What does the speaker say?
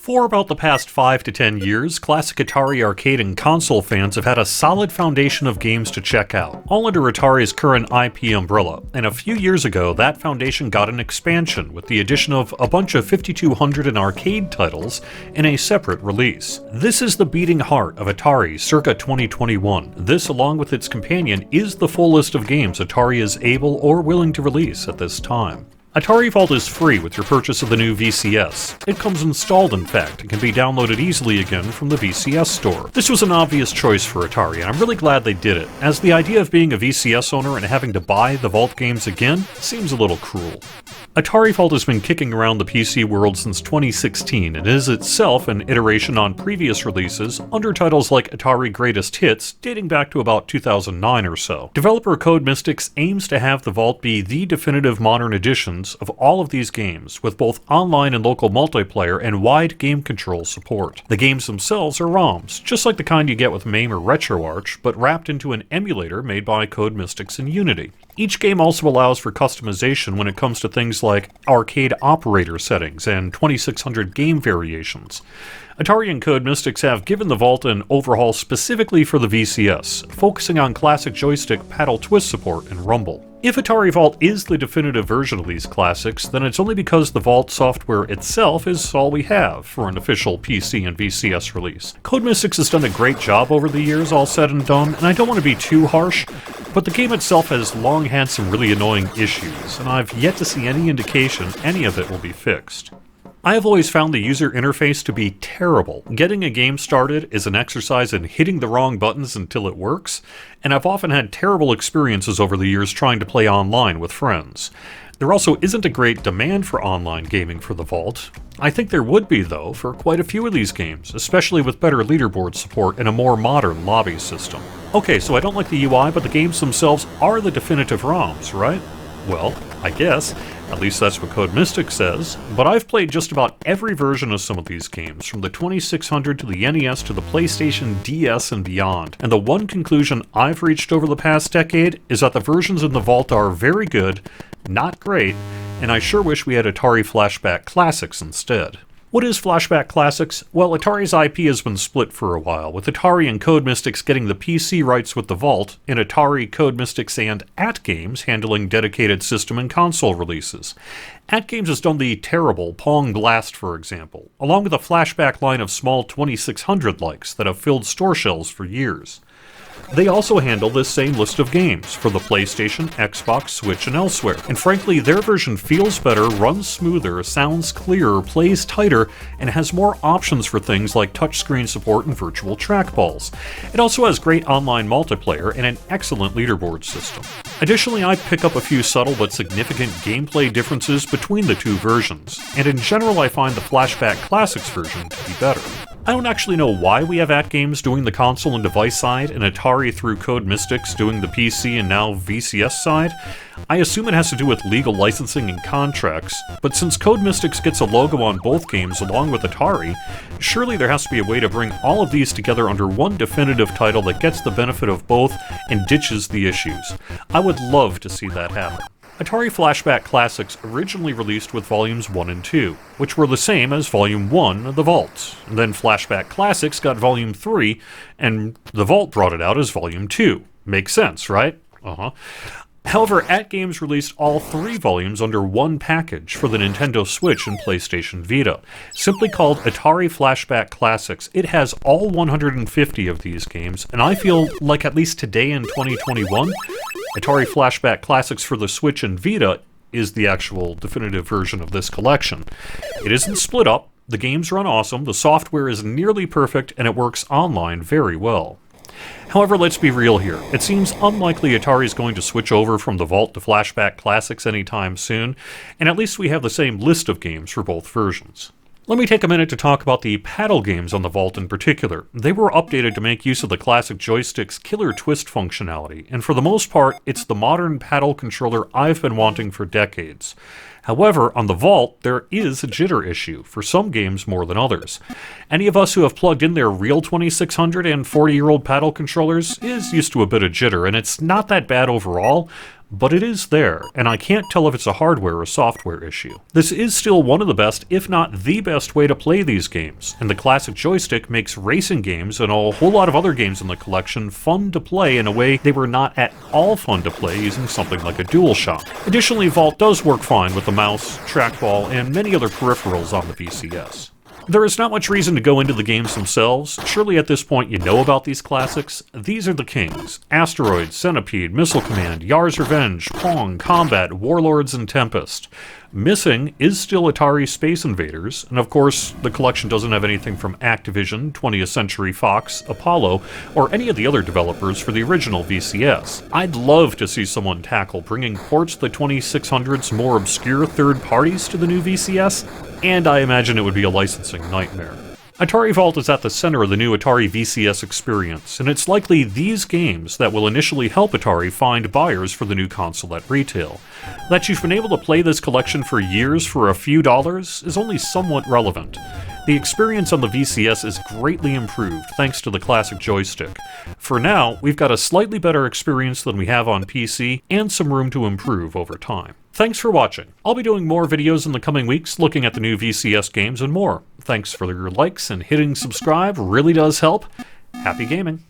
For about the past 5 to 10 years, classic Atari arcade and console fans have had a solid foundation of games to check out, all under Atari's current IP umbrella, and a few years ago that foundation got an expansion with the addition of a bunch of 5200 and arcade titles in a separate release. This is the beating heart of Atari circa 2021. This, along with its companion, is the full list of games Atari is able or willing to release at this time. Atari Vault is free with your purchase of the new VCS. It comes installed, in fact, and can be downloaded easily again from the VCS store. This was an obvious choice for Atari, and I'm really glad they did it, as the idea of being a VCS owner and having to buy the Vault games again seems a little cruel. Atari Vault has been kicking around the PC world since 2016 and is itself an iteration on previous releases under titles like Atari Greatest Hits dating back to about 2009 or so. Developer CodeMystics aims to have the Vault be the definitive modern edition of all of these games, with both online and local multiplayer and wide game control support. The games themselves are ROMs, just like the kind you get with MAME or RetroArch, but wrapped into an emulator made by CodeMystics and Unity. Each game also allows for customization when it comes to things like arcade operator settings and 2600 game variations. Atari and CodeMystics have given the Vault an overhaul specifically for the VCS, focusing on classic joystick paddle twist support and rumble. If Atari Vault is the definitive version of these classics, then it's only because the Vault software itself is all we have for an official PC and VCS release. CodeMystics has done a great job over the years, all said and done, and I don't want to be too harsh, but the game itself has long had some really annoying issues, and I've yet to see any indication any of it will be fixed. I have always found the user interface to be terrible. Getting a game started is an exercise in hitting the wrong buttons until it works, and I've often had terrible experiences over the years trying to play online with friends. There also isn't a great demand for online gaming for the Vault. I think there would be, though, for quite a few of these games, especially with better leaderboard support and a more modern lobby system. Okay, so I don't like the UI, but the games themselves are the definitive ROMs, right? Well, I guess. At least that's what CodeMystics says, but I've played just about every version of some of these games, from the 2600 to the NES to the PlayStation DS and beyond, and the one conclusion I've reached over the past decade is that the versions in the Vault are very good, not great, and I sure wish we had Atari Flashback Classics instead. What is Flashback Classics? Well, Atari's IP has been split for a while, with Atari and CodeMystics getting the PC rights with the Vault, and Atari, CodeMystics, and AtGames handling dedicated system and console releases. AtGames has done the terrible Pong Blast, for example, along with a flashback line of small 2600 likes that have filled store shelves for years. They also handle this same list of games for the PlayStation, Xbox, Switch, and elsewhere, and frankly their version feels better, runs smoother, sounds clearer, plays tighter, and has more options for things like touchscreen support and virtual trackballs. It also has great online multiplayer and an excellent leaderboard system. Additionally, I pick up a few subtle but significant gameplay differences between the two versions, and in general I find the Flashback Classics version to be better. I don't actually know why we have AtGames doing the console and device side, and Atari through CodeMystics doing the PC and now VCS side. I assume it has to do with legal licensing and contracts, but since CodeMystics gets a logo on both games along with Atari, surely there has to be a way to bring all of these together under one definitive title that gets the benefit of both and ditches the issues. I would love to see that happen. Atari Flashback Classics originally released with Volumes 1 and 2, which were the same as Volume 1 of the Vault. And then Flashback Classics got Volume 3, and the Vault brought it out as Volume 2. Makes sense, right? However, AtGames released all 3 volumes under one package for the Nintendo Switch and PlayStation Vita. Simply called Atari Flashback Classics, it has all 150 of these games, and I feel like at least today in 2021, Atari Flashback Classics for the Switch and Vita is the actual definitive version of this collection. It isn't split up, the games run awesome, the software is nearly perfect, and it works online very well. However, let's be real here. It seems unlikely Atari is going to switch over from the Vault to Flashback Classics anytime soon, and at least we have the same list of games for both versions. Let me take a minute to talk about the paddle games on the Vault in particular. They were updated to make use of the classic joystick's killer twist functionality, and for the most part, it's the modern paddle controller I've been wanting for decades. However, on the Vault, there is a jitter issue, for some games more than others. Any of us who have plugged in their real 2600 and 40-year-old paddle controllers is used to a bit of jitter, and it's not that bad overall, but it is there, and I can't tell if it's a hardware or software issue. This is still one of the best, if not the best way to play these games, and the classic joystick makes racing games and a whole lot of other games in the collection fun to play in a way they were not at all fun to play using something like a DualShock. Additionally, Vault does work fine with the mouse, trackball, and many other peripherals on the VCS. There is not much reason to go into the games themselves. Surely at this point you know about these classics. These are the kings: Asteroid, Centipede, Missile Command, Yar's Revenge, Pong, Combat, Warlords, and Tempest. Missing is still Atari Space Invaders, and of course the collection doesn't have anything from Activision, 20th Century Fox, Apollo, or any of the other developers for the original VCS. I'd love to see someone tackle bringing ports of the 2600's more obscure third parties to the new VCS, and I imagine it would be a licensing nightmare. Atari Vault is at the center of the new Atari VCS experience, and it's likely these games that will initially help Atari find buyers for the new console at retail. That you've been able to play this collection for years for a few dollars is only somewhat relevant. The experience on the VCS is greatly improved thanks to the classic joystick. For now, we've got a slightly better experience than we have on PC, and some room to improve over time. Thanks for watching. I'll be doing more videos in the coming weeks looking at the new VCS games and more. Thanks for your likes, and hitting subscribe really does help. Happy gaming!